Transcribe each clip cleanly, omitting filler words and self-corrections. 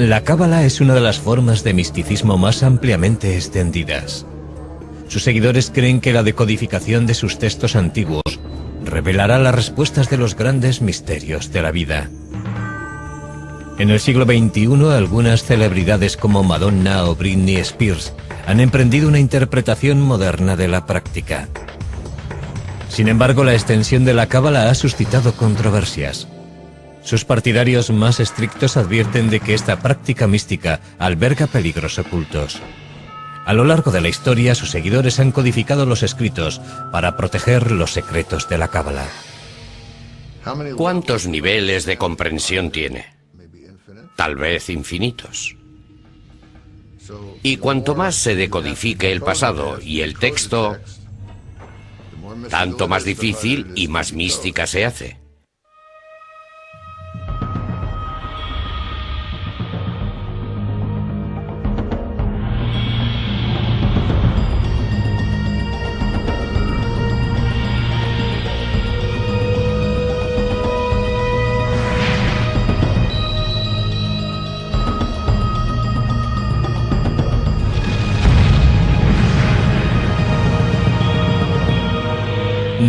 La cábala es una de las formas de misticismo más ampliamente extendidas. Sus seguidores creen que la decodificación de sus textos antiguos revelará las respuestas de los grandes misterios de la vida. En el siglo XXI, algunas celebridades como Madonna o Britney Spears han emprendido una interpretación moderna de la práctica. Sin embargo, la extensión de la cábala ha suscitado controversias. Sus partidarios más estrictos advierten de que esta práctica mística alberga peligros ocultos. A lo largo de la historia, sus seguidores han codificado los escritos para proteger los secretos de la cábala. ¿Cuántos niveles de comprensión tiene? Tal vez infinitos. Y cuanto más se decodifique el pasado y el texto, tanto más difícil y más mística se hace.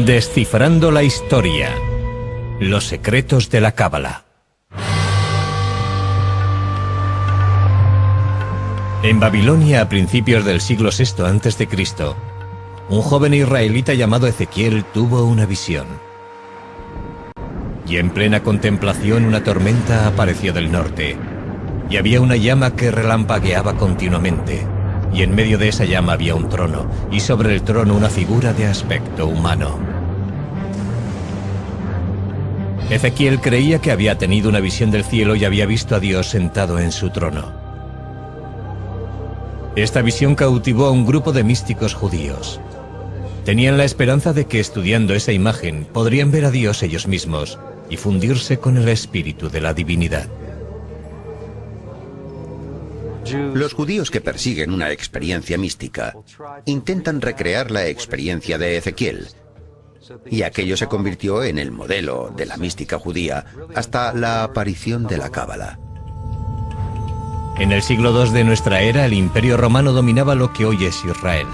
Descifrando la historia. Los secretos de la cábala. En Babilonia, a principios del siglo VI a.C., un joven israelita llamado Ezequiel tuvo una visión. Y en plena contemplación una tormenta apareció del norte, y había una llama que relampagueaba continuamente, y en medio de esa llama había un trono, y sobre el trono una figura de aspecto humano. Ezequiel creía que había tenido una visión del cielo y había visto a Dios sentado en su trono. Esta visión cautivó a un grupo de místicos judíos. Tenían la esperanza de que estudiando esa imagen podrían ver a Dios ellos mismos y fundirse con el espíritu de la divinidad. Los judíos que persiguen una experiencia mística intentan recrear la experiencia de Ezequiel, y aquello se convirtió en el modelo de la mística judía hasta la aparición de la cábala. En el siglo II de nuestra era, el Imperio Romano dominaba lo que hoy es Israel.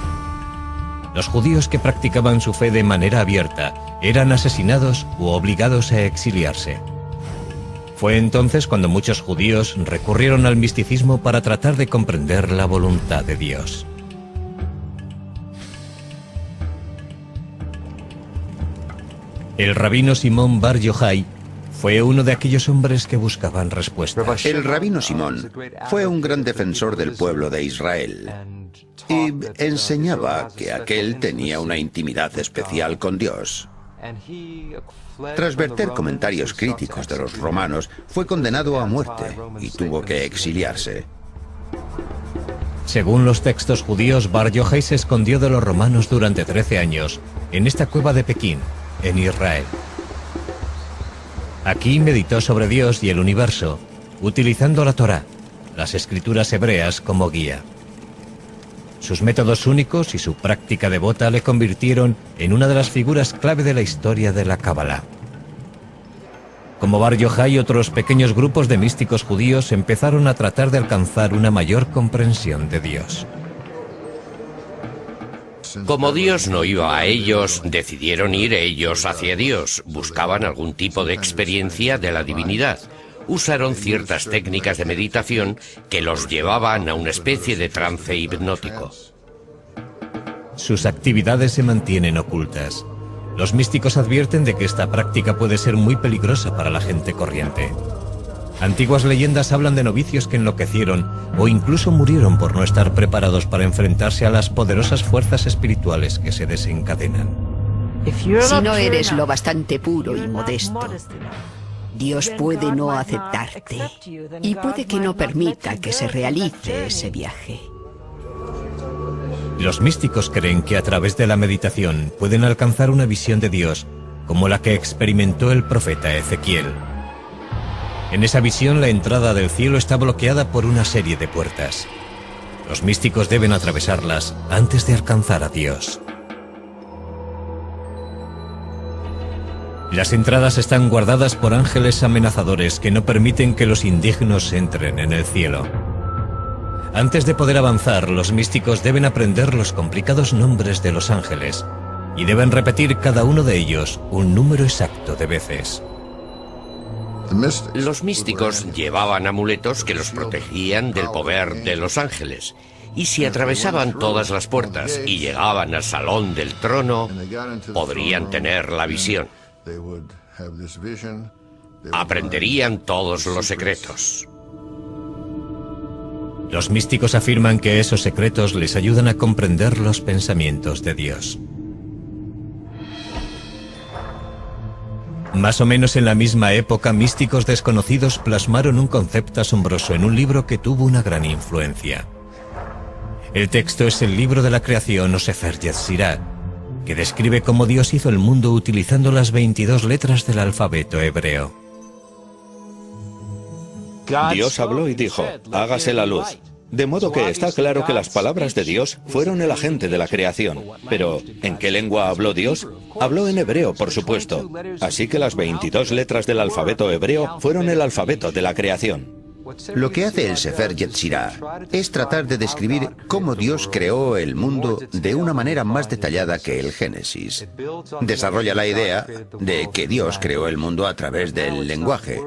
Los judíos que practicaban su fe de manera abierta eran asesinados u obligados a exiliarse. Fue entonces cuando muchos judíos recurrieron al misticismo para tratar de comprender la voluntad de Dios. El rabino Simón Bar Yochai fue uno de aquellos hombres que buscaban respuestas. El rabino Simón fue un gran defensor del pueblo de Israel y enseñaba que aquel tenía una intimidad especial con Dios. Tras verter comentarios críticos de los romanos, fue condenado a muerte y tuvo que exiliarse. Según los textos judíos, Bar Yochai se escondió de los romanos durante 13 años en esta cueva de Pekín, en Israel. Aquí meditó sobre Dios y el universo, utilizando la Torá, las escrituras hebreas, como guía. Sus métodos únicos y su práctica devota le convirtieron en una de las figuras clave de la historia de la cábala. Como Bar Yochai, otros pequeños grupos de místicos judíos empezaron a tratar de alcanzar una mayor comprensión de Dios. Como Dios no iba a ellos, decidieron ir ellos hacia Dios. Buscaban algún tipo de experiencia de la divinidad. Usaron ciertas técnicas de meditación que los llevaban a una especie de trance hipnótico. Sus actividades se mantienen ocultas. Los místicos advierten de que esta práctica puede ser muy peligrosa para la gente corriente. Antiguas leyendas hablan de novicios que enloquecieron o incluso murieron por no estar preparados para enfrentarse a las poderosas fuerzas espirituales que se desencadenan. Si no eres lo bastante puro y modesto, Dios puede no aceptarte y puede que no permita que se realice ese viaje. Los místicos creen que a través de la meditación pueden alcanzar una visión de Dios como la que experimentó el profeta Ezequiel. En esa visión, la entrada del cielo está bloqueada por una serie de puertas. Los místicos deben atravesarlas antes de alcanzar a Dios. Las entradas están guardadas por ángeles amenazadores que no permiten que los indignos entren en el cielo. Antes de poder avanzar, los místicos deben aprender los complicados nombres de los ángeles y deben repetir cada uno de ellos un número exacto de veces. Los místicos llevaban amuletos que los protegían del poder de los ángeles, y si atravesaban todas las puertas y llegaban al salón del trono, podrían tener la visión. Aprenderían todos los secretos. Los místicos afirman que esos secretos les ayudan a comprender los pensamientos de Dios. Más o menos en la misma época, místicos desconocidos plasmaron un concepto asombroso en un libro que tuvo una gran influencia. El texto es el libro de la creación o Sefer Yetzirah, que describe cómo Dios hizo el mundo utilizando las 22 letras del alfabeto hebreo. Dios habló y dijo, hágase la luz. De modo que está claro que las palabras de Dios fueron el agente de la creación. Pero, ¿en qué lengua habló Dios? Habló en hebreo, por supuesto. Así que las 22 letras del alfabeto hebreo fueron el alfabeto de la creación. Lo que hace el Sefer Yetzirah es tratar de describir cómo Dios creó el mundo de una manera más detallada que el Génesis. Desarrolla la idea de que Dios creó el mundo a través del lenguaje,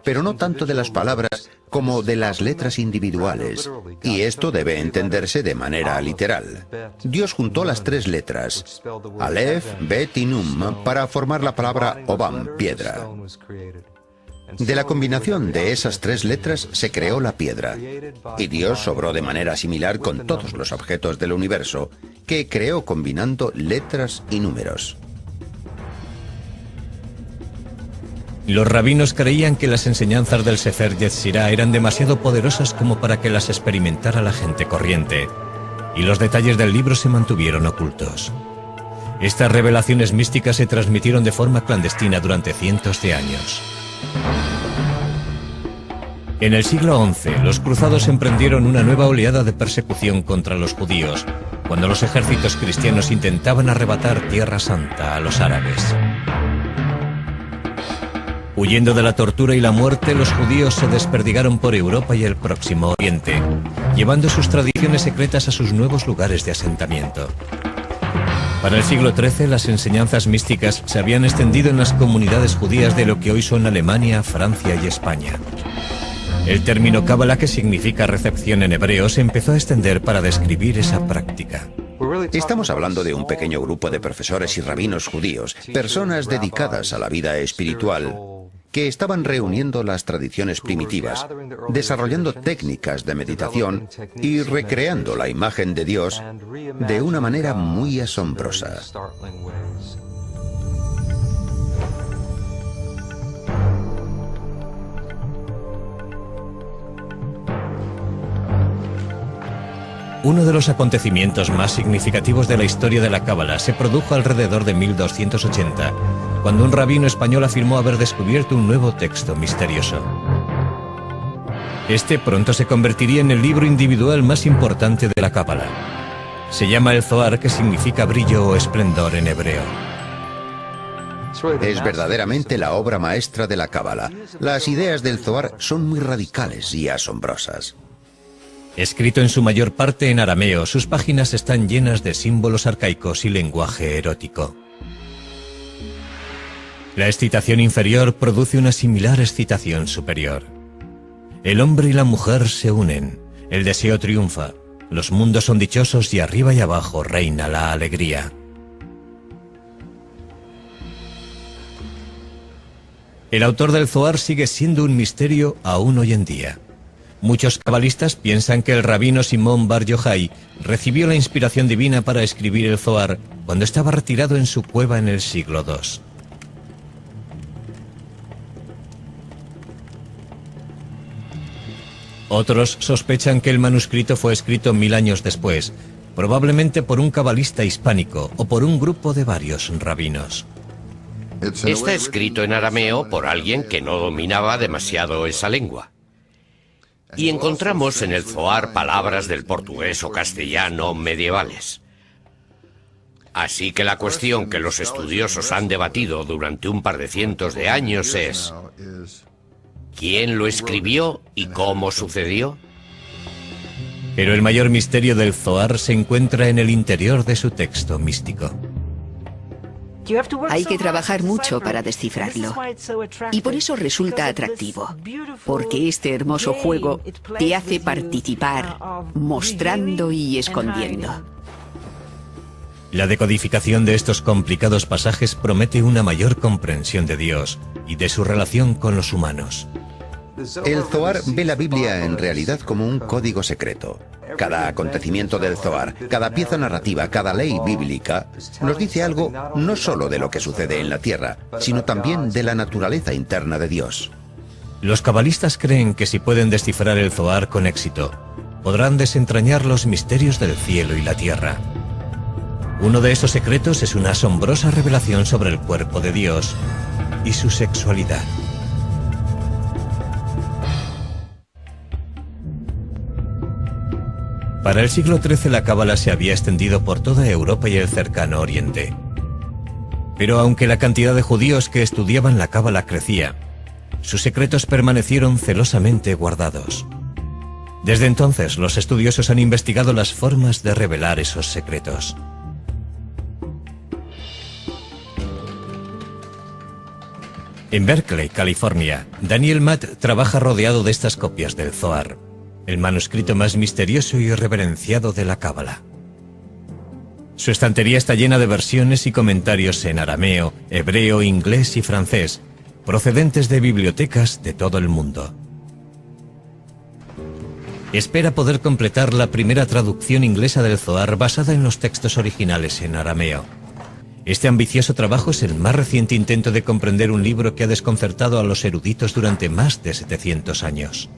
pero no tanto de las palabras como de las letras individuales, y esto debe entenderse de manera literal. Dios juntó las 3 letras, Aleph, Bet y Nun, para formar la palabra Obam, piedra. De la combinación de esas 3 letras se creó la piedra, y Dios obró de manera similar con todos los objetos del universo, que creó combinando letras y números. Los rabinos creían que las enseñanzas del Sefer Yetzirah eran demasiado poderosas como para que las experimentara la gente corriente, y los detalles del libro se mantuvieron ocultos. Estas revelaciones místicas se transmitieron de forma clandestina durante cientos de años. En el siglo XI, los cruzados emprendieron una nueva oleada de persecución contra los judíos, cuando los ejércitos cristianos intentaban arrebatar Tierra Santa a los árabes. Huyendo de la tortura y la muerte, los judíos se desperdigaron por Europa y el Próximo Oriente, llevando sus tradiciones secretas a sus nuevos lugares de asentamiento. Para el siglo XIII, las enseñanzas místicas se habían extendido en las comunidades judías de lo que hoy son Alemania, Francia y España. El término cábala, que significa recepción en hebreo, se empezó a extender para describir esa práctica. Estamos hablando de un pequeño grupo de profesores y rabinos judíos, personas dedicadas a la vida espiritual, que estaban reuniendo las tradiciones primitivas, desarrollando técnicas de meditación y recreando la imagen de Dios de una manera muy asombrosa. Uno de los acontecimientos más significativos de la historia de la cábala se produjo alrededor de 1280, cuando un rabino español afirmó haber descubierto un nuevo texto misterioso. Este pronto se convertiría en el libro individual más importante de la cábala. Se llama el Zohar, que significa brillo o esplendor en hebreo. Es verdaderamente la obra maestra de la cábala. Las ideas del Zohar son muy radicales y asombrosas. Escrito en su mayor parte en arameo, sus páginas están llenas de símbolos arcaicos y lenguaje erótico. La excitación inferior produce una similar excitación superior. El hombre y la mujer se unen, el deseo triunfa, los mundos son dichosos y arriba y abajo reina la alegría. El autor del Zohar sigue siendo un misterio aún hoy en día. Muchos cabalistas piensan que el rabino Simón Bar Yochai recibió la inspiración divina para escribir el Zohar cuando estaba retirado en su cueva en el siglo II. Otros sospechan que el manuscrito fue escrito 1000 años después, probablemente por un cabalista hispánico o por un grupo de varios rabinos. Está escrito en arameo por alguien que no dominaba demasiado esa lengua. Y encontramos en el Zohar palabras del portugués o castellano medievales. Así que la cuestión que los estudiosos han debatido durante un par de cientos de años es: ¿quién lo escribió y cómo sucedió? Pero el mayor misterio del Zohar se encuentra en el interior de su texto místico. Hay que trabajar mucho para descifrarlo. Y por eso resulta atractivo. Porque este hermoso juego te hace participar, mostrando y escondiendo. La decodificación de estos complicados pasajes promete una mayor comprensión de Dios y de su relación con los humanos. El Zohar ve la Biblia en realidad como un código secreto. Cada acontecimiento del Zohar, cada pieza narrativa, cada ley bíblica, nos dice algo no solo de lo que sucede en la tierra, sino también de la naturaleza interna de Dios. Los cabalistas creen que si pueden descifrar el Zohar con éxito, podrán desentrañar los misterios del cielo y la tierra. Uno de esos secretos es una asombrosa revelación sobre el cuerpo de Dios y su sexualidad. Para el siglo XIII la cábala se había extendido por toda Europa y el cercano Oriente. Pero aunque la cantidad de judíos que estudiaban la cábala crecía, sus secretos permanecieron celosamente guardados. Desde entonces los estudiosos han investigado las formas de revelar esos secretos. En Berkeley, California, Daniel Matt trabaja rodeado de estas copias del Zohar, el manuscrito más misterioso y reverenciado de la cábala. Su estantería está llena de versiones y comentarios en arameo, hebreo, inglés y francés, procedentes de bibliotecas de todo el mundo. Espera poder completar la primera traducción inglesa del Zohar basada en los textos originales en arameo. Este ambicioso trabajo es el más reciente intento de comprender un libro que ha desconcertado a los eruditos durante más de 700 años.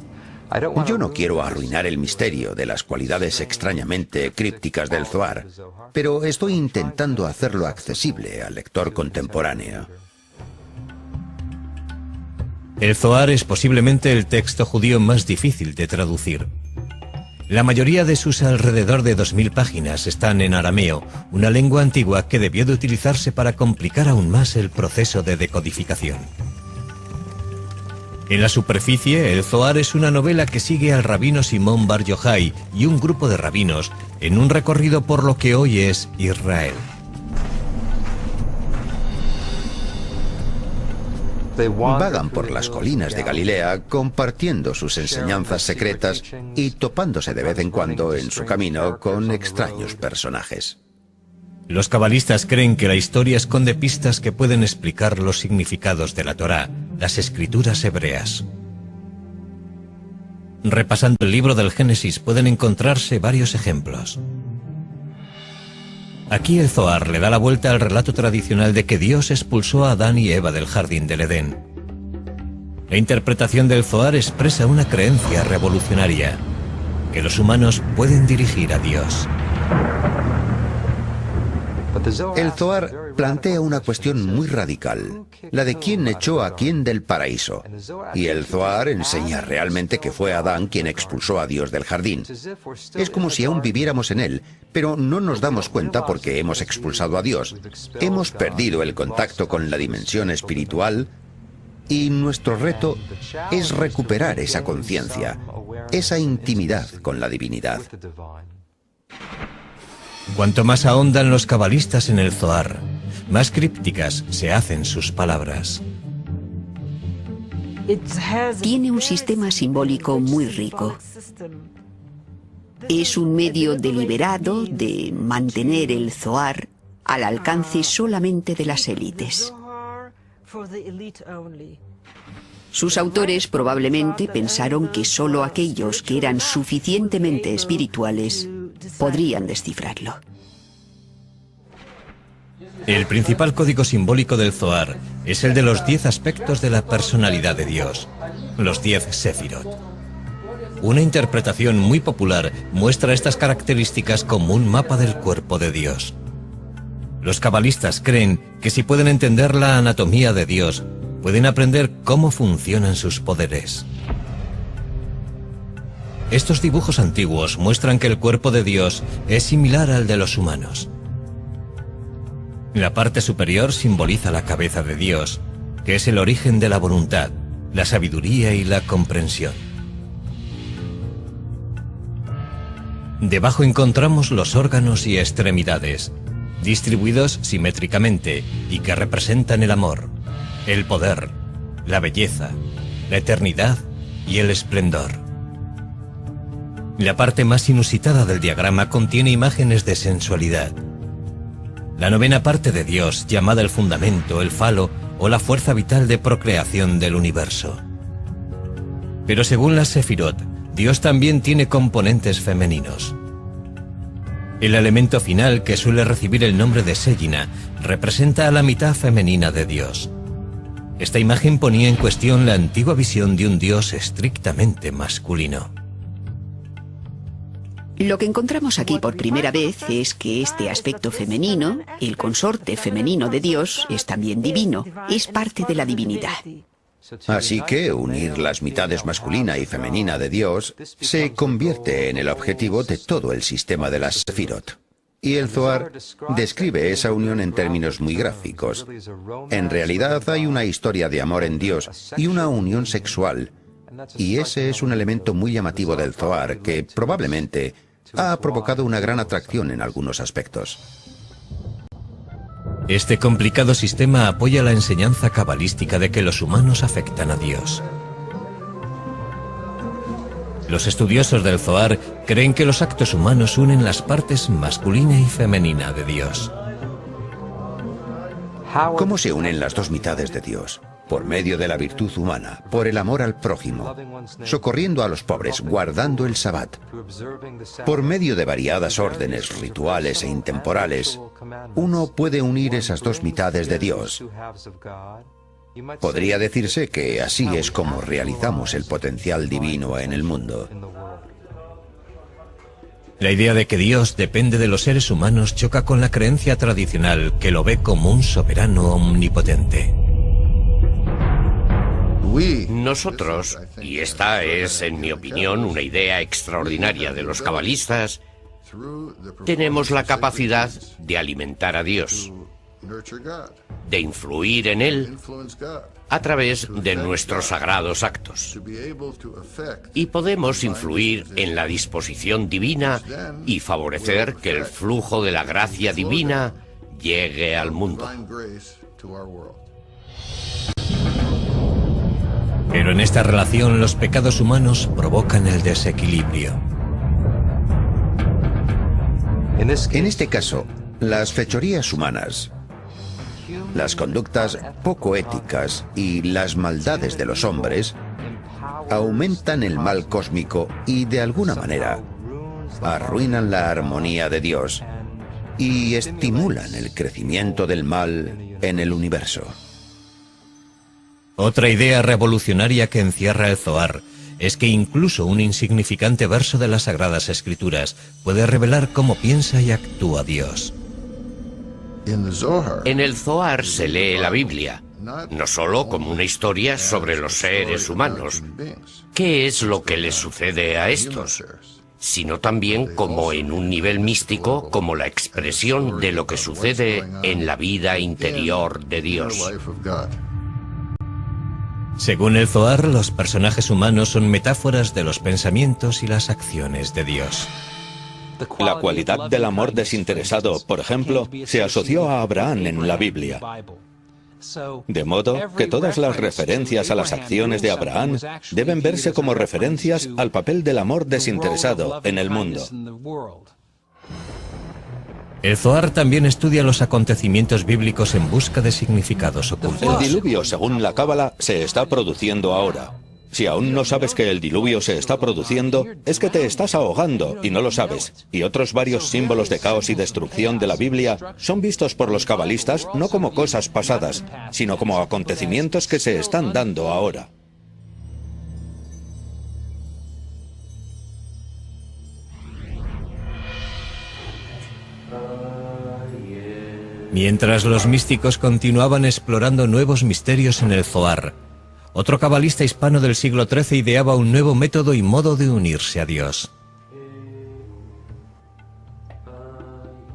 Yo no quiero arruinar el misterio de las cualidades extrañamente crípticas del Zohar, pero estoy intentando hacerlo accesible al lector contemporáneo. El Zohar es posiblemente el texto judío más difícil de traducir. La mayoría de sus alrededor de 2000 páginas están en arameo, una lengua antigua que debió de utilizarse para complicar aún más el proceso de decodificación. En la superficie, el Zohar es una novela que sigue al rabino Simón Bar Yochai y un grupo de rabinos en un recorrido por lo que hoy es Israel. Vagan por las colinas de Galilea compartiendo sus enseñanzas secretas y topándose de vez en cuando en su camino con extraños personajes. Los cabalistas creen que la historia esconde pistas que pueden explicar los significados de la Torá, las escrituras hebreas. Repasando el libro del Génesis pueden encontrarse varios ejemplos. Aquí el Zohar le da la vuelta al relato tradicional de que Dios expulsó a Adán y Eva del jardín del Edén. La interpretación del Zohar expresa una creencia revolucionaria, que los humanos pueden dirigir a Dios. El Zohar plantea una cuestión muy radical, la de quién echó a quién del paraíso. Y el Zohar enseña realmente que fue Adán quien expulsó a Dios del jardín. Es como si aún viviéramos en él, pero no nos damos cuenta porque hemos expulsado a Dios. Hemos perdido el contacto con la dimensión espiritual y nuestro reto es recuperar esa conciencia, esa intimidad con la divinidad. Cuanto más ahondan los cabalistas en el Zohar, más crípticas se hacen sus palabras. Tiene un sistema simbólico muy rico. Es un medio deliberado de mantener el Zohar al alcance solamente de las élites. Sus autores probablemente pensaron que solo aquellos que eran suficientemente espirituales podrían descifrarlo. El principal código simbólico del Zohar es el de los 10 aspectos de la personalidad de Dios, los 10 Sefirot. Una interpretación muy popular muestra estas características como un mapa del cuerpo de Dios. Los cabalistas creen que si pueden entender la anatomía de Dios, pueden aprender cómo funcionan sus poderes. Estos dibujos antiguos muestran que el cuerpo de Dios es similar al de los humanos. La parte superior simboliza la cabeza de Dios, que es el origen de la voluntad, la sabiduría y la comprensión. Debajo encontramos los órganos y extremidades, distribuidos simétricamente y que representan el amor, el poder, la belleza, la eternidad y el esplendor. La parte más inusitada del diagrama contiene imágenes de sensualidad. La novena parte de Dios, llamada el fundamento, el falo o la fuerza vital de procreación del universo. Pero según la Sefirot, Dios también tiene componentes femeninos. El elemento final, que suele recibir el nombre de Shejina, representa a la mitad femenina de Dios. Esta imagen ponía en cuestión la antigua visión de un Dios estrictamente masculino. Lo que encontramos aquí por primera vez es que este aspecto femenino, el consorte femenino de Dios, es también divino, es parte de la divinidad. Así que unir las mitades masculina y femenina de Dios se convierte en el objetivo de todo el sistema de las Sefirot. Y el Zohar describe esa unión en términos muy gráficos. En realidad hay una historia de amor en Dios y una unión sexual. Y ese es un elemento muy llamativo del Zohar que probablemente ha provocado una gran atracción en algunos aspectos. Este complicado sistema apoya la enseñanza cabalística de que los humanos afectan a Dios. Los estudiosos del Zohar creen que los actos humanos unen las partes masculina y femenina de Dios. ¿Cómo se unen las dos mitades de Dios? Por medio de la virtud humana, por el amor al prójimo, socorriendo a los pobres, guardando el Sabbat. Por medio de variadas órdenes rituales e intemporales, uno puede unir esas dos mitades de Dios. Podría decirse que así es como realizamos el potencial divino en el mundo. La idea de que Dios depende de los seres humanos choca con la creencia tradicional que lo ve como un soberano omnipotente. Nosotros, y esta es, en mi opinión, una idea extraordinaria de los cabalistas, tenemos la capacidad de alimentar a Dios, de influir en Él a través de nuestros sagrados actos. Y podemos influir en la disposición divina y favorecer que el flujo de la gracia divina llegue al mundo. Pero en esta relación los pecados humanos provocan el desequilibrio. En este caso, las fechorías humanas, las conductas poco éticas y las maldades de los hombres aumentan el mal cósmico y, de alguna manera, arruinan la armonía de Dios y estimulan el crecimiento del mal en el universo. Otra idea revolucionaria que encierra el Zohar es que incluso un insignificante verso de las Sagradas Escrituras puede revelar cómo piensa y actúa Dios. En el Zohar se lee la Biblia, no solo como una historia sobre los seres humanos, qué es lo que les sucede a estos, sino también como en un nivel místico, como la expresión de lo que sucede en la vida interior de Dios. Según el Zohar, los personajes humanos son metáforas de los pensamientos y las acciones de Dios. La cualidad del amor desinteresado, por ejemplo, se asoció a Abraham en la Biblia. De modo que todas las referencias a las acciones de Abraham deben verse como referencias al papel del amor desinteresado en el mundo. El Zohar también estudia los acontecimientos bíblicos en busca de significados El ocultos. diluvio, según la Cábala, se está produciendo ahora. Si aún no sabes que el diluvio se está produciendo, es que te estás ahogando y no lo sabes. Y otros varios símbolos de caos y destrucción de la Biblia son vistos por los cabalistas no como cosas pasadas, sino como acontecimientos que se están dando ahora. Mientras los místicos continuaban explorando nuevos misterios en el Zohar, otro cabalista hispano del siglo XIII ideaba un nuevo método y modo de unirse a Dios.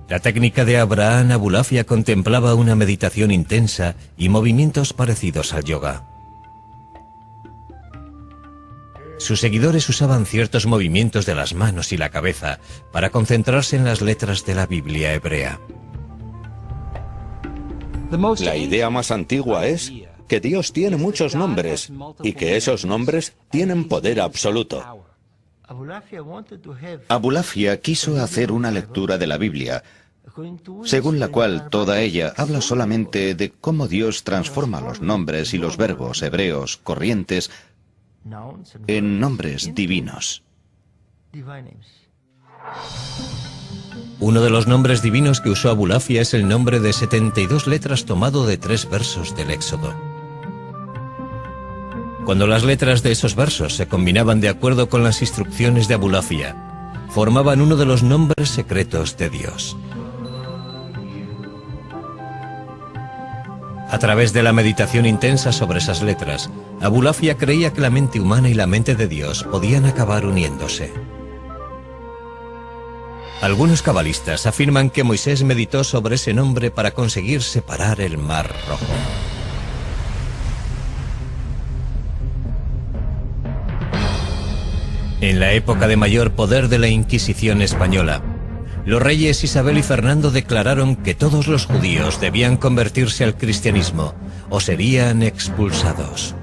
La técnica de Abraham Abulafia contemplaba una meditación intensa y movimientos parecidos al yoga. Sus seguidores usaban ciertos movimientos de las manos y la cabeza para concentrarse en las letras de la Biblia hebrea. La idea más antigua es que Dios tiene muchos nombres y que esos nombres tienen poder absoluto. Abulafia quiso hacer una lectura de la Biblia, según la cual toda ella habla solamente de cómo Dios transforma los nombres y los verbos hebreos corrientes en nombres divinos. Uno de los nombres divinos que usó Abulafia es el nombre de 72 letras tomado de 3 versos del Éxodo. Cuando las letras de esos versos se combinaban de acuerdo con las instrucciones de Abulafia, formaban uno de los nombres secretos de Dios. A través de la meditación intensa sobre esas letras, Abulafia creía que la mente humana y la mente de Dios podían acabar uniéndose. Algunos cabalistas afirman que Moisés meditó sobre ese nombre para conseguir separar el Mar Rojo. En la época de mayor poder de la Inquisición española, los reyes Isabel y Fernando declararon que todos los judíos debían convertirse al cristianismo o serían expulsados.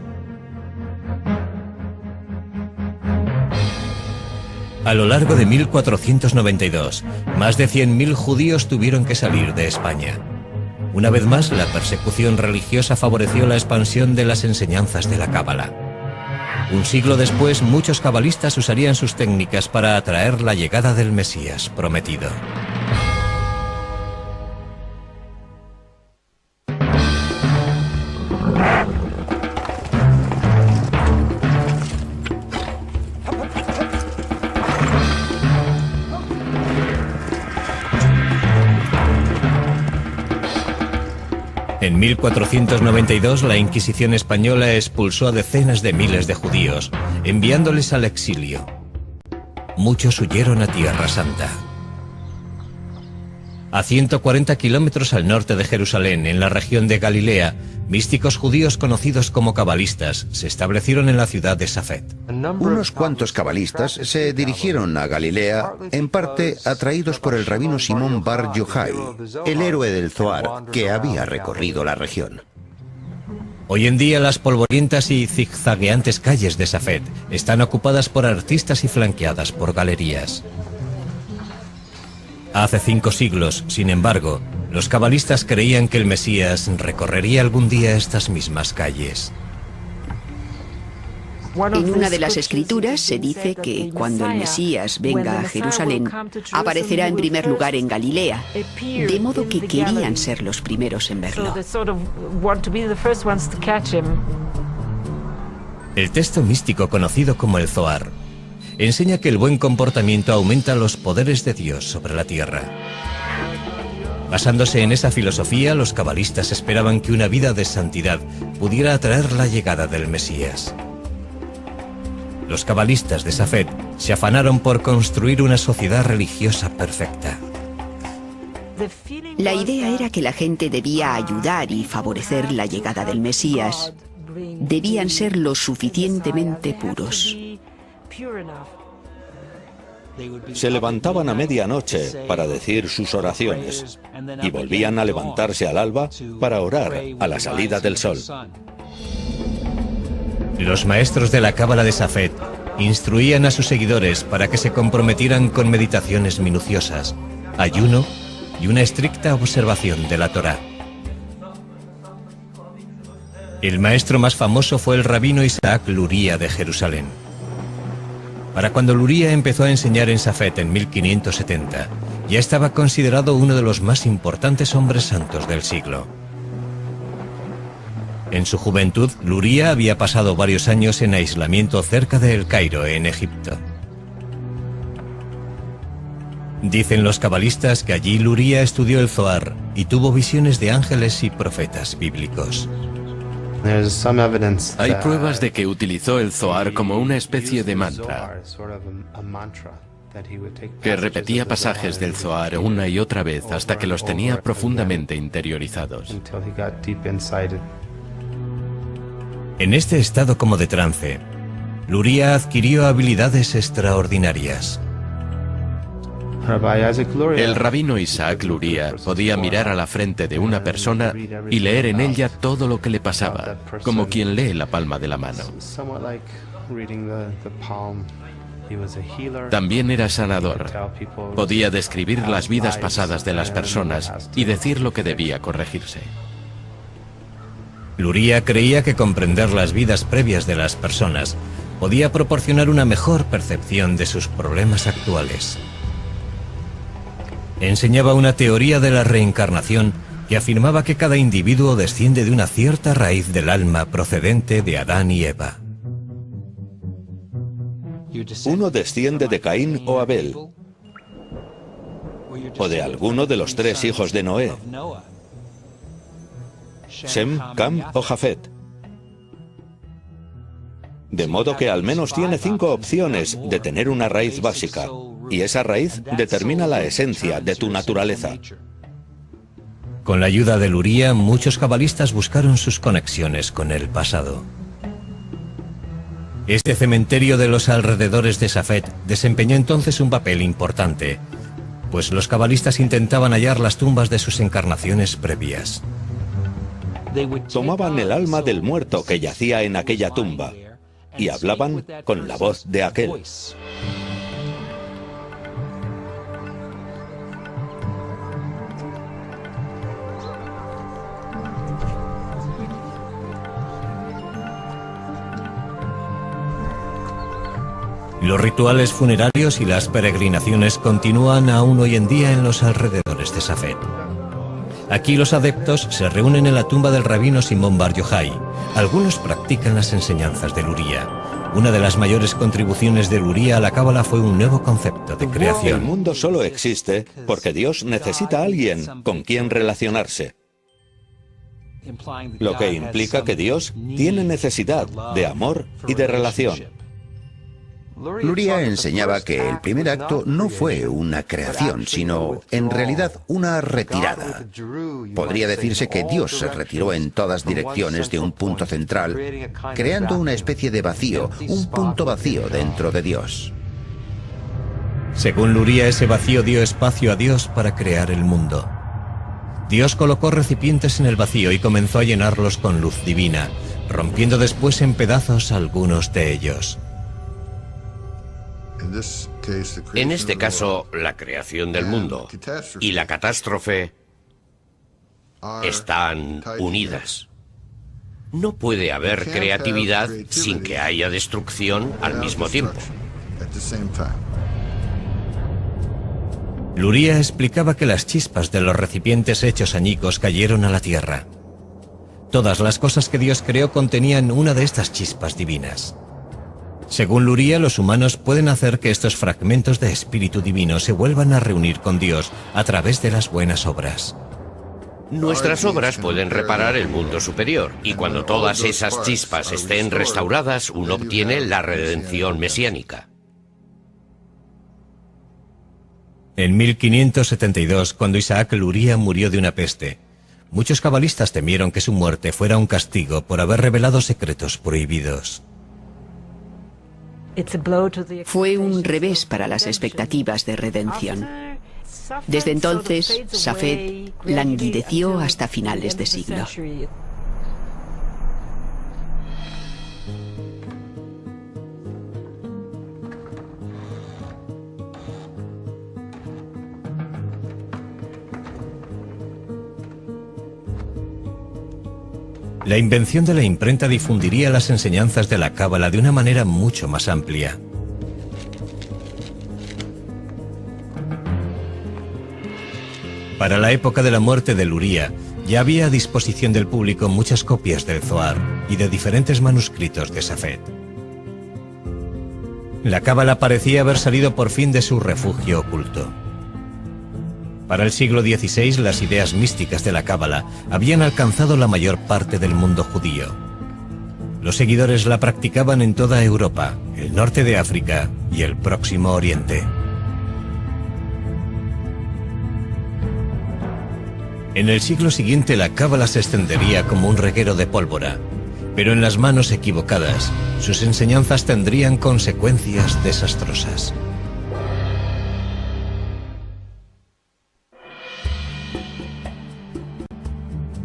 A lo largo de 1492, más de 100.000 judíos tuvieron que salir de España. Una vez más, la persecución religiosa favoreció la expansión de las enseñanzas de la Cábala. Un siglo después, muchos cabalistas usarían sus técnicas para atraer la llegada del Mesías prometido. En 1492 la Inquisición española expulsó a decenas de miles de judíos, enviándoles al exilio. Muchos huyeron a Tierra Santa. A 140 kilómetros al norte de Jerusalén, en la región de Galilea, místicos judíos conocidos como cabalistas se establecieron en la ciudad de Safed. Unos cuantos cabalistas se dirigieron a Galilea, en parte atraídos por el rabino Simón Bar Yochai, el héroe del Zohar que había recorrido la región. Hoy en día las polvorientas y zigzagueantes calles de Safed están ocupadas por artistas y flanqueadas por galerías. Hace 5 siglos, sin embargo, los cabalistas creían que el Mesías recorrería algún día estas mismas calles. En una de las escrituras se dice que cuando el Mesías venga a Jerusalén, aparecerá en primer lugar en Galilea, de modo que querían ser los primeros en verlo. El texto místico conocido como el Zohar enseña que el buen comportamiento aumenta los poderes de Dios sobre la tierra. Basándose en esa filosofía, los cabalistas esperaban que una vida de santidad pudiera atraer la llegada del Mesías. Los cabalistas de Safed se afanaron por construir una sociedad religiosa perfecta. La idea era que la gente debía ayudar y favorecer la llegada del Mesías. Debían ser lo suficientemente puros. Se levantaban a medianoche para decir sus oraciones y volvían a levantarse al alba para orar a la salida del sol. Los maestros de la Cábala de Safed instruían a sus seguidores para que se comprometieran con meditaciones minuciosas, ayuno y una estricta observación de la Torá. El maestro más famoso fue el rabino Isaac Luria de Jerusalén. Para cuando Luria empezó a enseñar en Safed en 1570, ya estaba considerado uno de los más importantes hombres santos del siglo. En su juventud, Luria había pasado varios años en aislamiento cerca de El Cairo, en Egipto. Dicen los cabalistas que allí Luria estudió el Zohar y tuvo visiones de ángeles y profetas bíblicos. Hay pruebas de que utilizó el Zohar como una especie de mantra. que repetía pasajes del Zohar una y otra vez hasta que los tenía profundamente interiorizados. En este estado como de trance, Luria adquirió habilidades extraordinarias. El rabino Isaac Luria podía mirar a la frente de una persona y leer en ella todo lo que le pasaba, como quien lee la palma de la mano. También era sanador. Podía describir las vidas pasadas de las personas y decir lo que debía corregirse. Luria creía que comprender las vidas previas de las personas podía proporcionar una mejor percepción de sus problemas actuales. Enseñaba una teoría de la reencarnación que afirmaba que cada individuo desciende de una cierta raíz del alma procedente de Adán y Eva. Uno desciende de Caín o Abel, o de alguno de los 3 hijos de Noé, Sem, Cam o Jafet. De modo que al menos tiene 5 opciones de tener una raíz básica, y esa raíz determina la esencia de tu naturaleza. Con la ayuda de Luria, muchos cabalistas buscaron sus conexiones con el pasado. Este cementerio de los alrededores de Safed desempeñó entonces un papel importante, pues los cabalistas intentaban hallar las tumbas de sus encarnaciones previas. Tomaban el alma del muerto que yacía en aquella tumba y hablaban con la voz de aquel. Los rituales funerarios y las peregrinaciones continúan aún hoy en día en los alrededores de Safed. Aquí los adeptos se reúnen en la tumba del rabino Simón Bar Yochai. Algunos practican las enseñanzas de Luria. Una de las mayores contribuciones de Luria a la Cábala fue un nuevo concepto de El creación. mundo solo existe porque Dios necesita a alguien con quien relacionarse. Lo que implica que Dios tiene necesidad de amor y de relación. Luria enseñaba que el primer acto no fue una creación, sino en realidad una retirada. Podría decirse que Dios se retiró en todas direcciones de un punto central, creando una especie de vacío, un punto vacío dentro de Dios. Según Luria, ese vacío dio espacio a Dios para crear el mundo. Dios colocó recipientes en el vacío y comenzó a llenarlos con luz divina, rompiendo después en pedazos algunos de ellos. En este caso, la creación del mundo y la catástrofe están unidas. No puede haber creatividad sin que haya destrucción al mismo tiempo. Luria explicaba que las chispas de los recipientes hechos añicos cayeron a la tierra. Todas las cosas que Dios creó contenían una de estas chispas divinas. Según Luria, los humanos pueden hacer que estos fragmentos de espíritu divino se vuelvan a reunir con Dios a través de las buenas obras. Nuestras obras pueden reparar el mundo superior, y cuando todas esas chispas estén restauradas, uno obtiene la redención mesiánica. En 1572, cuando Isaac Luria murió de una peste, muchos cabalistas temieron que su muerte fuera un castigo por haber revelado secretos prohibidos. Fue un revés para las expectativas de redención. Desde entonces, Safed languideció hasta finales de siglo. La invención de la imprenta difundiría las enseñanzas de la Cábala de una manera mucho más amplia. Para la época de la muerte de Luria, ya había a disposición del público muchas copias del Zohar y de diferentes manuscritos de Safed. La Cábala parecía haber salido por fin de su refugio oculto. Para el siglo XVI, las ideas místicas de la Cábala habían alcanzado la mayor parte del mundo judío. Los seguidores la practicaban en toda Europa, el norte de África y el Próximo Oriente. En el siglo siguiente la cábala se extendería como un reguero de pólvora, pero en las manos equivocadas, sus enseñanzas tendrían consecuencias desastrosas.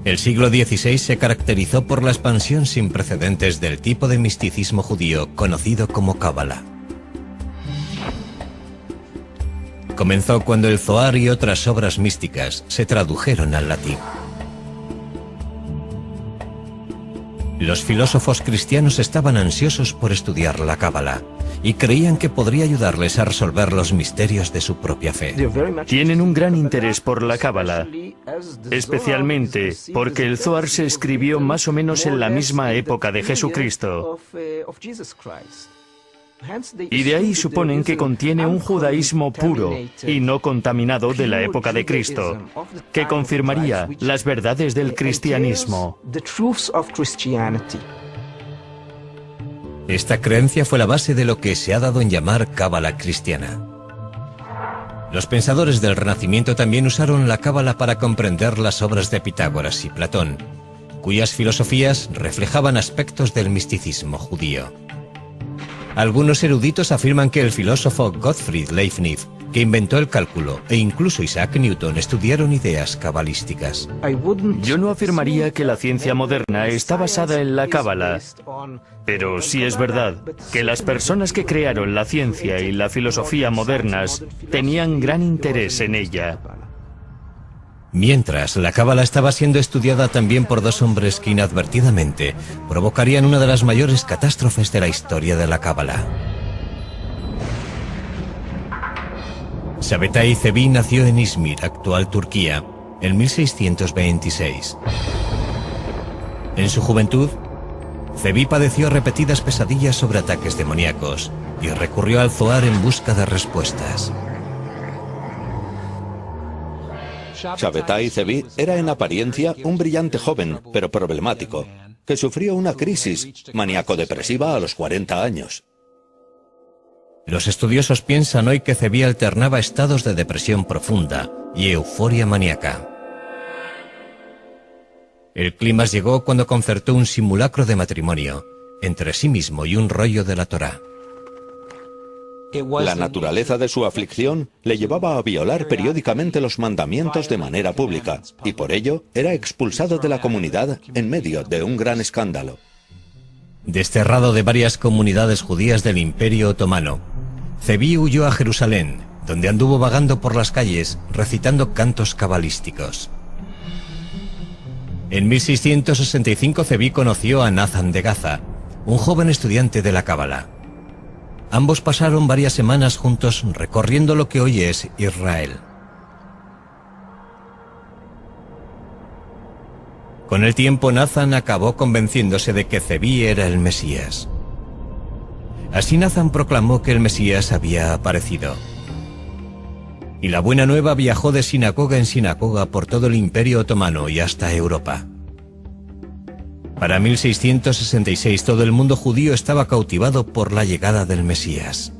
El siglo XVI se caracterizó por la expansión sin precedentes del tipo de misticismo judío conocido como cábala. Comenzó cuando el Zohar y otras obras místicas se tradujeron al latín. Los filósofos cristianos estaban ansiosos por estudiar la cábala y creían que podría ayudarles a resolver los misterios de su propia fe. Tienen un gran interés por la cábala, especialmente porque el Zohar se escribió más o menos en la misma época de Jesucristo. Y de ahí suponen que contiene un judaísmo puro y no contaminado de la época de Cristo, que confirmaría las verdades del cristianismo. Esta creencia fue la base de lo que se ha dado en llamar cábala cristiana. Los pensadores del Renacimiento también usaron la cábala para comprender las obras de Pitágoras y Platón, cuyas filosofías reflejaban aspectos del misticismo judío. Algunos eruditos afirman que el filósofo Gottfried Leibniz, que inventó el cálculo, e incluso Isaac Newton estudiaron ideas cabalísticas. Yo no afirmaría que la ciencia moderna está basada en la cábala, pero sí es verdad que las personas que crearon la ciencia y la filosofía modernas tenían gran interés en ella. Mientras, la cábala estaba siendo estudiada también por dos hombres que inadvertidamente provocarían una de las mayores catástrofes de la historia de la cábala. Sabetay Zevi nació en Izmir, actual Turquía, en 1626. En su juventud, Zevi padeció repetidas pesadillas sobre ataques demoníacos y recurrió al Zohar en busca de respuestas. Sabetay Zevi era en apariencia un brillante joven, pero problemático, que sufrió una crisis maníaco-depresiva a los 40 años. Los estudiosos piensan hoy que Zevi alternaba estados de depresión profunda y euforia maníaca. El clímax llegó cuando concertó un simulacro de matrimonio entre sí mismo y un rollo de la Torá. La naturaleza de su aflicción le llevaba a violar periódicamente los mandamientos de manera pública, y por ello era expulsado de la comunidad en medio de un gran escándalo. Desterrado de varias comunidades judías del Imperio Otomano, Zevi huyó a Jerusalén, donde anduvo vagando por las calles recitando cantos cabalísticos. En 1665 Zevi conoció a Nathan de Gaza, un joven estudiante de la cábala. Ambos pasaron varias semanas juntos recorriendo lo que hoy es Israel. Con el tiempo, Nathan acabó convenciéndose de que Zevi era el Mesías. Así Nathan proclamó que el Mesías había aparecido. Y la buena nueva viajó de sinagoga en sinagoga por todo el Imperio Otomano y hasta Europa. Para 1666 todo el mundo judío estaba cautivado por la llegada del Mesías.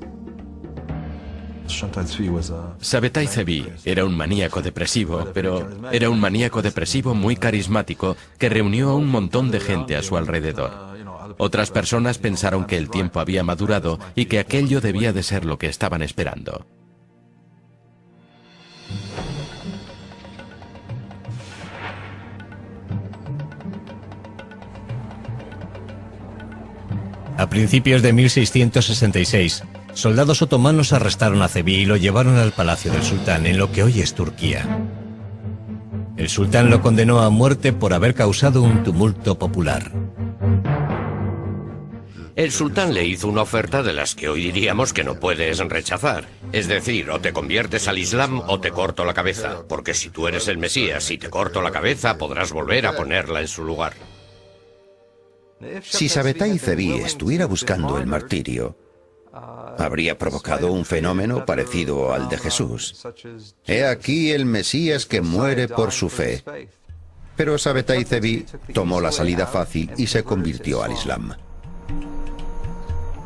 Sabetay Zevi era un maníaco depresivo, pero era un maníaco depresivo muy carismático que reunió a un montón de gente a su alrededor. Otras personas pensaron que el tiempo había madurado y que aquello debía de ser lo que estaban esperando. A principios de 1666, soldados otomanos arrestaron a Zevi y lo llevaron al palacio del sultán, en lo que hoy es Turquía. El sultán lo condenó a muerte por haber causado un tumulto popular. El sultán le hizo una oferta de las que hoy diríamos que no puedes rechazar. Es decir, o te conviertes al Islam o te corto la cabeza, porque si tú eres el Mesías y te corto la cabeza podrás volver a ponerla en su lugar. Si Sabetay Zevi estuviera buscando el martirio, habría provocado un fenómeno parecido al de Jesús. He aquí el Mesías que muere por su fe. Pero Sabetay Zevi tomó la salida fácil y se convirtió al Islam.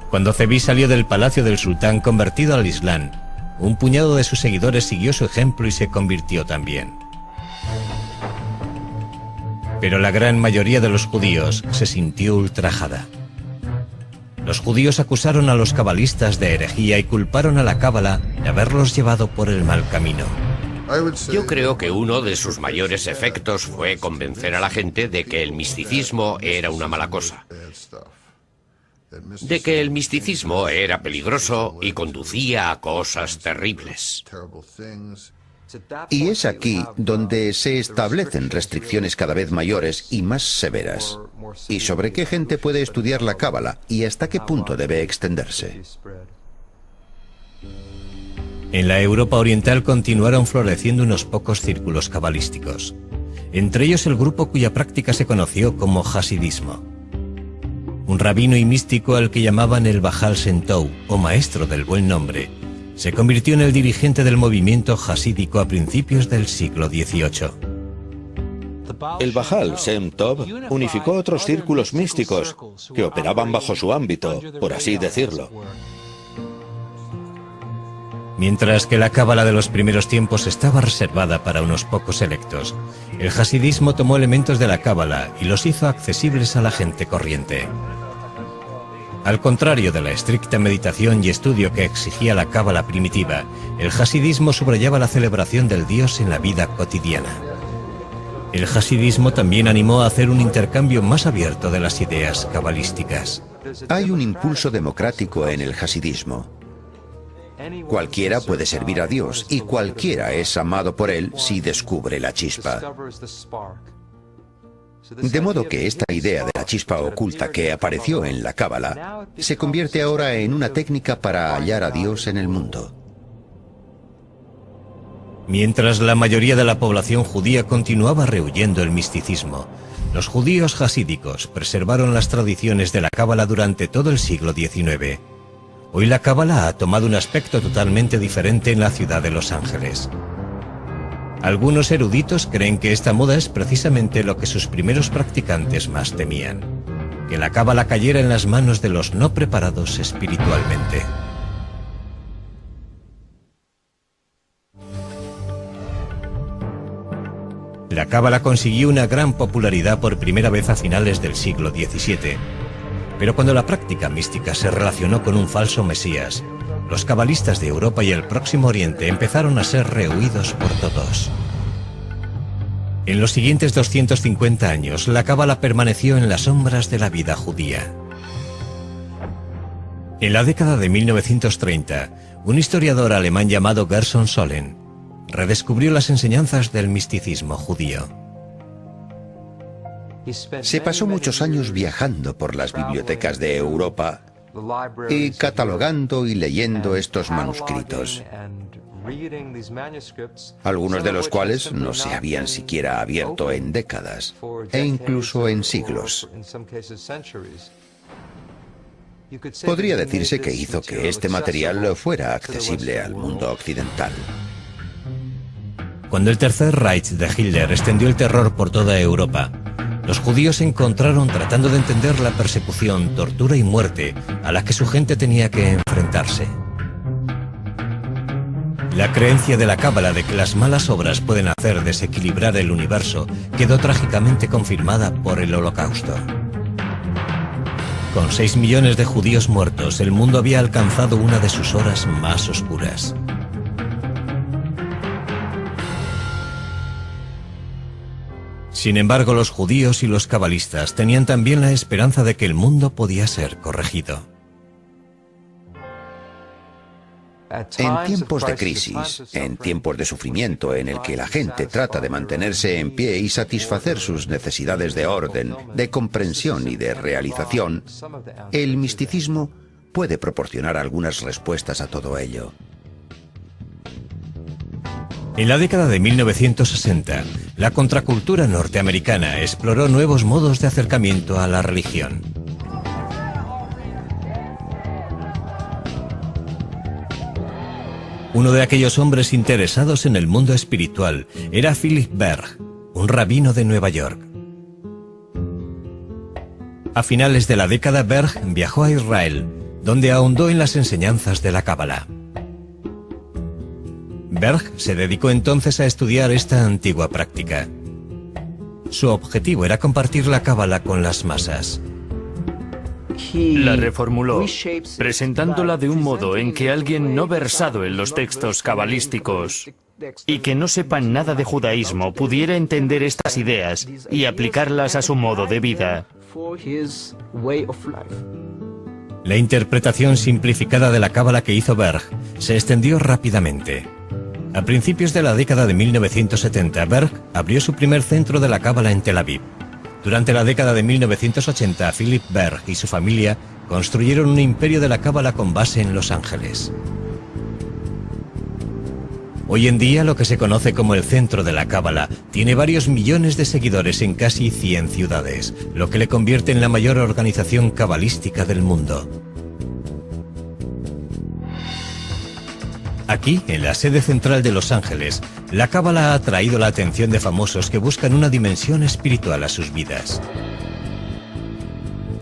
Cuando Zevi salió del palacio del sultán convertido al Islam, un puñado de sus seguidores siguió su ejemplo y se convirtió también. Pero la gran mayoría de los judíos se sintió ultrajada. Los judíos acusaron a los cabalistas de herejía y culparon a la cábala de haberlos llevado por el mal camino. Yo creo que uno de sus mayores efectos fue convencer a la gente de que el misticismo era una mala cosa, de que el misticismo era peligroso y conducía a cosas terribles. Y es aquí donde se establecen restricciones cada vez mayores y más severas. Y sobre qué gente puede estudiar la cábala y hasta qué punto debe extenderse. En la Europa oriental continuaron floreciendo unos pocos círculos cabalísticos. Entre ellos el grupo cuya práctica se conoció como hasidismo. Un rabino y místico al que llamaban el Baal Shem Tov, o maestro del buen nombre, se convirtió en el dirigente del movimiento hasídico a principios del siglo XVIII. El Baal Shem Tov unificó otros círculos místicos que operaban bajo su ámbito, por así decirlo. Mientras que la cábala de los primeros tiempos estaba reservada para unos pocos selectos, el hasidismo tomó elementos de la cábala y los hizo accesibles a la gente corriente. Al contrario de la estricta meditación y estudio que exigía la cábala primitiva, el hasidismo subrayaba la celebración del Dios en la vida cotidiana. El hasidismo también animó a hacer un intercambio más abierto de las ideas cabalísticas. Hay un impulso democrático en el hasidismo. Cualquiera puede servir a Dios y cualquiera es amado por Él si descubre la chispa. De modo que esta idea de la chispa oculta que apareció en la cábala se convierte ahora en una técnica para hallar a Dios en el mundo. Mientras la mayoría de la población judía continuaba rehuyendo el misticismo, los judíos hasídicos preservaron las tradiciones de la cábala durante todo el siglo XIX. Hoy la cábala ha tomado un aspecto totalmente diferente en la ciudad de Los Ángeles. Algunos eruditos creen que esta moda es precisamente lo que sus primeros practicantes más temían: que la cábala cayera en las manos de los no preparados espiritualmente. La cábala consiguió una gran popularidad por primera vez a finales del siglo XVII. Pero cuando la práctica mística se relacionó con un falso mesías, los cabalistas de Europa y el Próximo Oriente empezaron a ser rehuidos por todos. En los siguientes 250 años, la cábala permaneció en las sombras de la vida judía. En la década de 1930, un historiador alemán llamado Gerson Sollen redescubrió las enseñanzas del misticismo judío. Se pasó muchos años viajando por las bibliotecas de Europa y catalogando y leyendo estos manuscritos, algunos de los cuales no se habían siquiera abierto en décadas, e incluso en siglos. Podría decirse que hizo que este material fuera accesible al mundo occidental. Cuando el Tercer Reich de Hitler extendió el terror por toda Europa, los judíos se encontraron tratando de entender la persecución, tortura y muerte a la que su gente tenía que enfrentarse. La creencia de la cábala de que las malas obras pueden hacer desequilibrar el universo quedó trágicamente confirmada por el Holocausto. Con 6 millones de judíos muertos, el mundo había alcanzado una de sus horas más oscuras. Sin embargo, los judíos y los cabalistas tenían también la esperanza de que el mundo podía ser corregido. En tiempos de crisis, en tiempos de sufrimiento en el que la gente trata de mantenerse en pie y satisfacer sus necesidades de orden, de comprensión y de realización, el misticismo puede proporcionar algunas respuestas a todo ello. En la década de 1960, la contracultura norteamericana exploró nuevos modos de acercamiento a la religión. Uno de aquellos hombres interesados en el mundo espiritual era Philip Berg, un rabino de Nueva York. A finales de la década, Berg viajó a Israel, donde ahondó en las enseñanzas de la cábala. Berg se dedicó entonces a estudiar esta antigua práctica. Su objetivo era compartir la cábala con las masas. La reformuló, presentándola de un modo en que alguien no versado en los textos cabalísticos y que no sepan nada de judaísmo pudiera entender estas ideas y aplicarlas a su modo de vida. La interpretación simplificada de la cábala que hizo Berg se extendió rápidamente. A principios de la década de 1970, Berg abrió su primer centro de la cábala en Tel Aviv. Durante la década de 1980, Philip Berg y su familia construyeron un imperio de la cábala con base en Los Ángeles. Hoy en día, lo que se conoce como el centro de la cábala tiene varios millones de seguidores en casi 100 ciudades, lo que le convierte en la mayor organización cabalística del mundo. Aquí, en la sede central de Los Ángeles, la cábala ha atraído la atención de famosos que buscan una dimensión espiritual a sus vidas.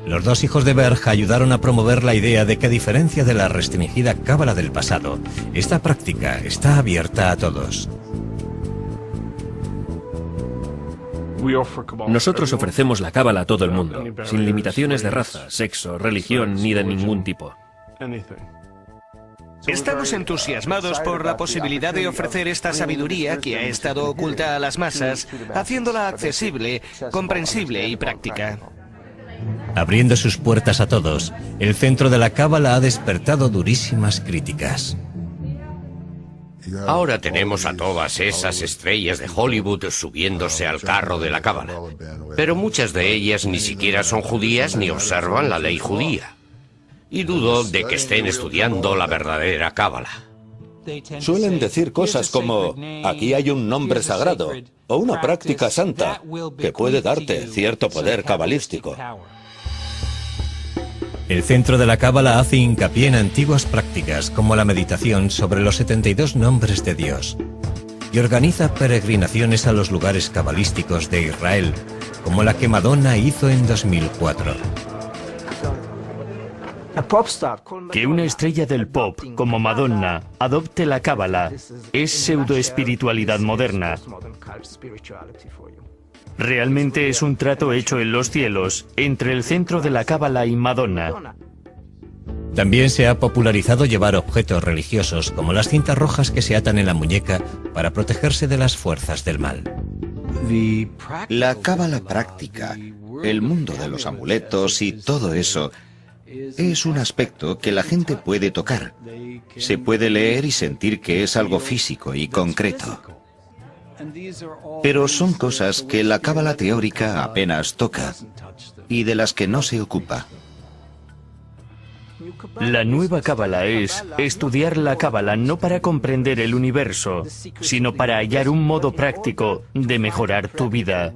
Los dos hijos de Berg ayudaron a promover la idea de que, a diferencia de la restringida cábala del pasado, esta práctica está abierta a todos. Nosotros ofrecemos la cábala a todo el mundo, sin limitaciones de raza, sexo, religión ni de ningún tipo. Estamos entusiasmados por la posibilidad de ofrecer esta sabiduría que ha estado oculta a las masas, haciéndola accesible, comprensible y práctica. Abriendo sus puertas a todos, el centro de la cábala ha despertado durísimas críticas. Ahora tenemos a todas esas estrellas de Hollywood subiéndose al carro de la cábala, pero muchas de ellas ni siquiera son judías ni observan la ley judía. Y dudo de que estén estudiando la verdadera cábala. Suelen decir cosas como, aquí hay un nombre sagrado, o una práctica santa, que puede darte cierto poder cabalístico. El centro de la cábala hace hincapié en antiguas prácticas como la meditación sobre los 72 nombres de Dios y organiza peregrinaciones a los lugares cabalísticos de Israel, como la que Madonna hizo en 2004. Que una estrella del pop como Madonna adopte la cábala es pseudoespiritualidad moderna. Realmente es un trato hecho en los cielos entre el centro de la cábala y Madonna. También se ha popularizado llevar objetos religiosos como las cintas rojas que se atan en la muñeca para protegerse de las fuerzas del mal. La cábala práctica, el mundo de los amuletos y todo eso, es un aspecto que la gente puede tocar. Se puede leer y sentir que es algo físico y concreto. Pero son cosas que la cábala teórica apenas toca y de las que no se ocupa. La nueva cábala es estudiar la cábala no para comprender el universo, sino para hallar un modo práctico de mejorar tu vida.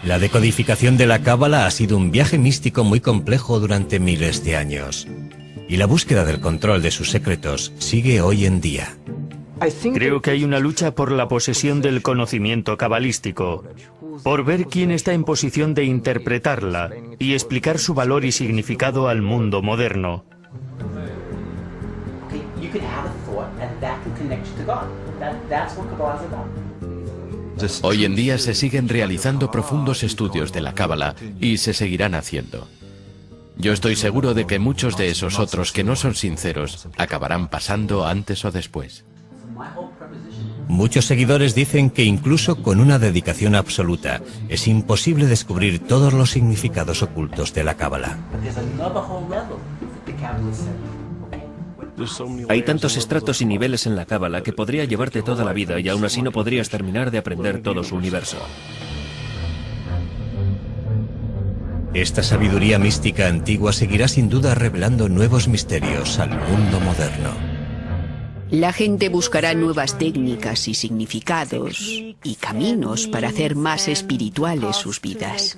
La decodificación de la cábala ha sido un viaje místico muy complejo durante miles de años. Y la búsqueda del control de sus secretos sigue hoy en día. Creo que hay una lucha por la posesión del conocimiento cabalístico, por ver quién está en posición de interpretarla y explicar su valor y significado al mundo moderno. Hoy en día se siguen realizando profundos estudios de la cábala y se seguirán haciendo. Yo estoy seguro de que muchos de esos otros que no son sinceros acabarán pasando antes o después. Muchos seguidores dicen que incluso con una dedicación absoluta es imposible descubrir todos los significados ocultos de la cábala. Hay tantos estratos y niveles en la cábala que podría llevarte toda la vida y aún así no podrías terminar de aprender todo su universo. Esta sabiduría mística antigua seguirá sin duda revelando nuevos misterios al mundo moderno. La gente buscará nuevas técnicas y significados y caminos para hacer más espirituales sus vidas.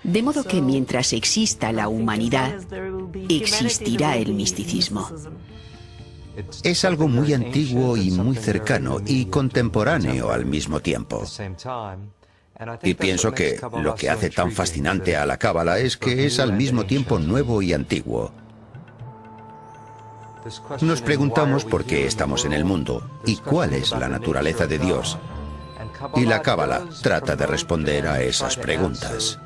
De modo que mientras exista la humanidad, existirá el misticismo. Es algo muy antiguo y muy cercano y contemporáneo al mismo tiempo. Y pienso que lo que hace tan fascinante a la cábala es que es al mismo tiempo nuevo y antiguo. Nos preguntamos por qué estamos en el mundo y cuál es la naturaleza de Dios. Y la Cábala trata de responder a esas preguntas.